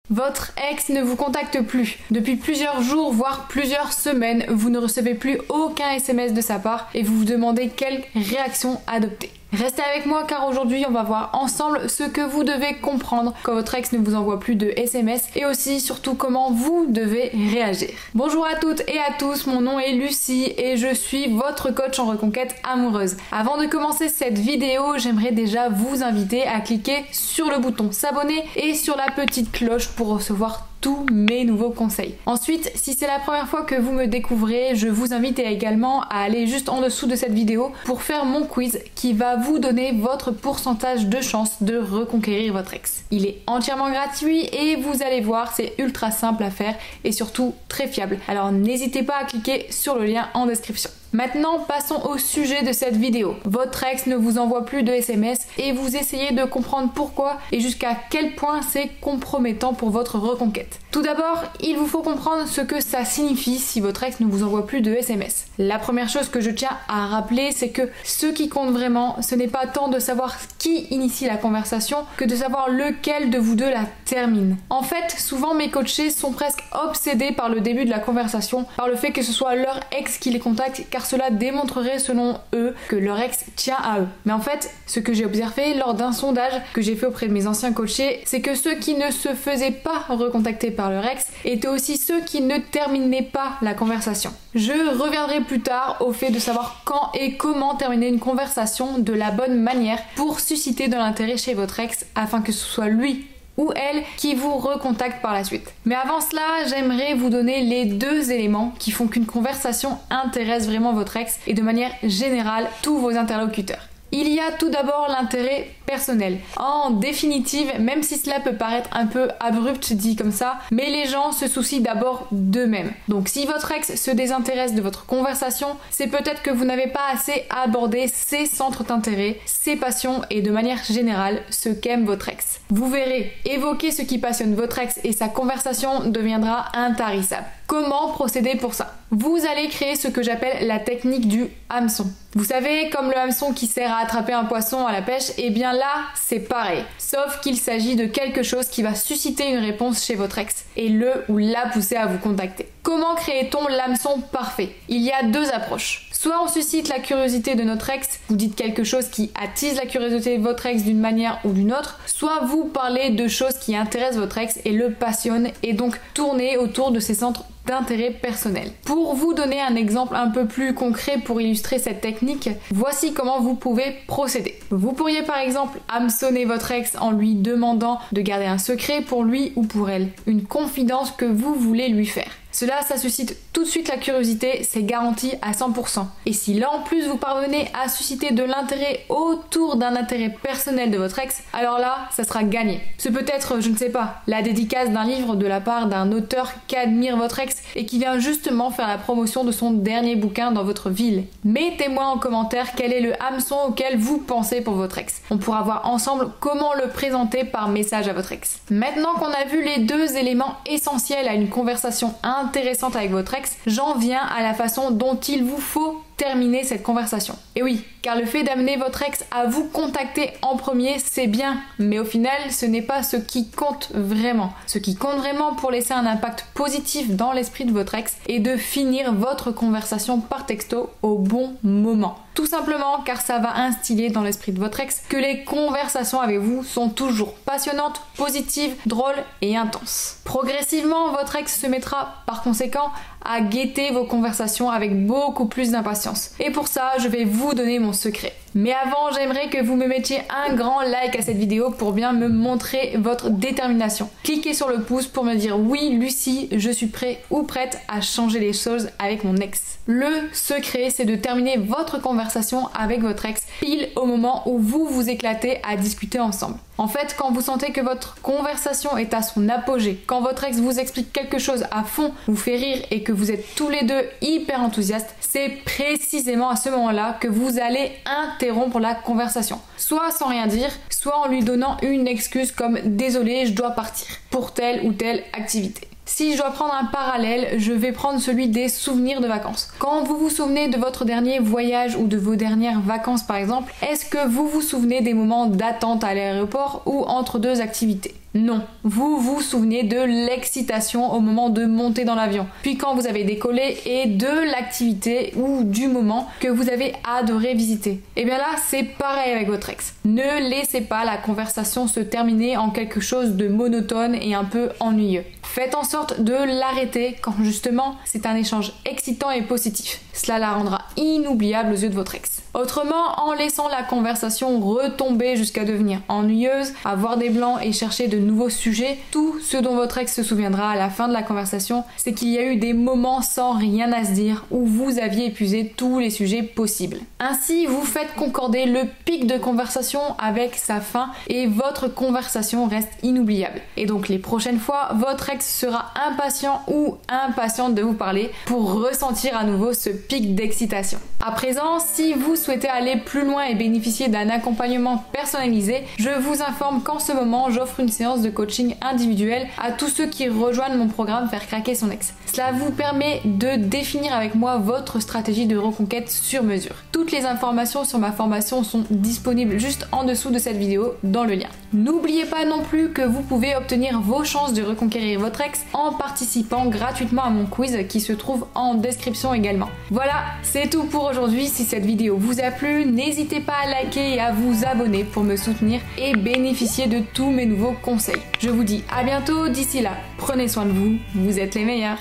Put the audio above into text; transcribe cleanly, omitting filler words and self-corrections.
Votre ex ne vous contacte plus. Depuis plusieurs jours, voire plusieurs semaines, vous ne recevez plus aucun SMS de sa part et vous vous demandez quelle réaction adopter. Restez avec moi car aujourd'hui on va voir ensemble ce que vous devez comprendre quand votre ex ne vous envoie plus de SMS et aussi surtout comment vous devez réagir. Bonjour à toutes et à tous, mon nom est Lucie et je suis votre coach en reconquête amoureuse. Avant de commencer cette vidéo, j'aimerais déjà vous inviter à cliquer sur le bouton s'abonner et sur la petite cloche pour recevoir tous mes nouveaux conseils. Ensuite, si c'est la première fois que vous me découvrez, je vous invite également à aller juste en dessous de cette vidéo pour faire mon quiz qui va vous donner votre pourcentage de chance de reconquérir votre ex. Il est entièrement gratuit et vous allez voir, c'est ultra simple à faire et surtout très fiable. Alors n'hésitez pas à cliquer sur le lien en description. Maintenant, passons au sujet de cette vidéo. Votre ex ne vous envoie plus de SMS et vous essayez de comprendre pourquoi et jusqu'à quel point c'est compromettant pour votre reconquête. Tout d'abord, il vous faut comprendre ce que ça signifie si votre ex ne vous envoie plus de SMS. La première chose que je tiens à rappeler, c'est que ce qui compte vraiment, ce n'est pas tant de savoir qui initie la conversation que de savoir lequel de vous deux la termine. En fait, souvent mes coachés sont presque obsédés par le début de la conversation, par le fait que ce soit leur ex qui les contacte, car cela démontrerait selon eux que leur ex tient à eux. Mais en fait, ce que j'ai observé lors d'un sondage que j'ai fait auprès de mes anciens coachés, c'est que ceux qui ne se faisaient pas recontacter par leur ex étaient aussi ceux qui ne terminaient pas la conversation. Je reviendrai plus tard au fait de savoir quand et comment terminer une conversation de la bonne manière pour susciter de l'intérêt chez votre ex afin que ce soit lui ou elle qui vous recontacte par la suite. Mais avant cela, j'aimerais vous donner les deux éléments qui font qu'une conversation intéresse vraiment votre ex et de manière générale tous vos interlocuteurs. Il y a tout d'abord l'intérêt personnel. En définitive, même si cela peut paraître un peu abrupt dit comme ça, mais les gens se soucient d'abord d'eux-mêmes. Donc si votre ex se désintéresse de votre conversation, c'est peut-être que vous n'avez pas assez abordé ses centres d'intérêt, ses passions et de manière générale ce qu'aime votre ex. Vous verrez, évoquer ce qui passionne votre ex et sa conversation deviendra intarissable. Comment procéder pour ça? Vous allez créer ce que j'appelle la technique du hameçon. Vous savez, comme le hameçon qui sert à attraper un poisson à la pêche, et bien là, c'est pareil. Sauf qu'il s'agit de quelque chose qui va susciter une réponse chez votre ex et le ou la pousser à vous contacter. Comment crée-t-on l'hameçon parfait? Il y a deux approches. Soit on suscite la curiosité de notre ex, vous dites quelque chose qui attise la curiosité de votre ex d'une manière ou d'une autre, soit vous parlez de choses qui intéressent votre ex et le passionnent et donc tournez autour de ses centres d'intérêt personnel. Pour vous donner un exemple un peu plus concret pour illustrer cette technique, voici comment vous pouvez procéder. Vous pourriez par exemple hameçonner votre ex en lui demandant de garder un secret pour lui ou pour elle, une confidence que vous voulez lui faire. Cela, ça suscite tout de suite la curiosité, c'est garanti à 100%. Et si là en plus vous parvenez à susciter de l'intérêt autour d'un intérêt personnel de votre ex, alors là, ça sera gagné. Ce peut être, je ne sais pas, la dédicace d'un livre de la part d'un auteur qu'admire votre ex et qui vient justement faire la promotion de son dernier bouquin dans votre ville. Mettez-moi en commentaire quel est le hameçon auquel vous pensez pour votre ex. On pourra voir ensemble comment le présenter par message à votre ex. Maintenant qu'on a vu les deux éléments essentiels à une conversation intéressante avec votre ex, j'en viens à la façon dont il vous faut terminer cette conversation. Et oui, car le fait d'amener votre ex à vous contacter en premier, c'est bien, mais au final, ce n'est pas ce qui compte vraiment. Ce qui compte vraiment pour laisser un impact positif dans l'esprit de votre ex est de finir votre conversation par texto au bon moment. Tout simplement car ça va instiller dans l'esprit de votre ex que les conversations avec vous sont toujours passionnantes, positives, drôles et intenses. Progressivement, votre ex se mettra par conséquent à guetter vos conversations avec beaucoup plus d'impatience. Et pour ça, je vais vous donner mon secret. Mais avant, j'aimerais que vous me mettiez un grand like à cette vidéo pour bien me montrer votre détermination. Cliquez sur le pouce pour me dire oui, Lucie, je suis prêt ou prête à changer les choses avec mon ex. Le secret, c'est de terminer votre conversation avec votre ex pile au moment où vous vous éclatez à discuter ensemble. En fait, quand vous sentez que votre conversation est à son apogée, quand votre ex vous explique quelque chose à fond, vous fait rire et que vous êtes tous les deux hyper enthousiastes, c'est précisément à ce moment-là que vous allez interrompre la conversation. Soit sans rien dire, soit en lui donnant une excuse comme « désolé, je dois partir » pour telle ou telle activité. Si je dois prendre un parallèle, je vais prendre celui des souvenirs de vacances. Quand vous vous souvenez de votre dernier voyage ou de vos dernières vacances par exemple, est-ce que vous vous souvenez des moments d'attente à l'aéroport ou entre deux activités ? Non, vous vous souvenez de l'excitation au moment de monter dans l'avion, puis quand vous avez décollé et de l'activité ou du moment que vous avez adoré visiter. Et bien là, c'est pareil avec votre ex. Ne laissez pas la conversation se terminer en quelque chose de monotone et un peu ennuyeux. Faites en sorte de l'arrêter quand justement c'est un échange excitant et positif. Cela la rendra inoubliable aux yeux de votre ex. Autrement, en laissant la conversation retomber jusqu'à devenir ennuyeuse, avoir des blancs et chercher de nouveaux sujets, tout ce dont votre ex se souviendra à la fin de la conversation, c'est qu'il y a eu des moments sans rien à se dire où vous aviez épuisé tous les sujets possibles. Ainsi, vous faites concorder le pic de conversation avec sa fin et votre conversation reste inoubliable. Et donc les prochaines fois, votre ex sera impatient ou impatiente de vous parler pour ressentir à nouveau ce pic d'excitation. À présent, si vous souhaitez aller plus loin et bénéficier d'un accompagnement personnalisé, je vous informe qu'en ce moment, j'offre une séance de coaching individuel à tous ceux qui rejoignent mon programme Faire craquer son ex. Cela vous permet de définir avec moi votre stratégie de reconquête sur mesure. Toutes les informations sur ma formation sont disponibles juste en dessous de cette vidéo dans le lien. N'oubliez pas non plus que vous pouvez obtenir vos chances de reconquérir votre ex en participant gratuitement à mon quiz qui se trouve en description également. Voilà, c'est tout pour aujourd'hui. Si cette vidéo vous a plu, n'hésitez pas à liker et à vous abonner pour me soutenir et bénéficier de tous mes nouveaux conseils. Je vous dis à bientôt, d'ici là, prenez soin de vous, vous êtes les meilleurs.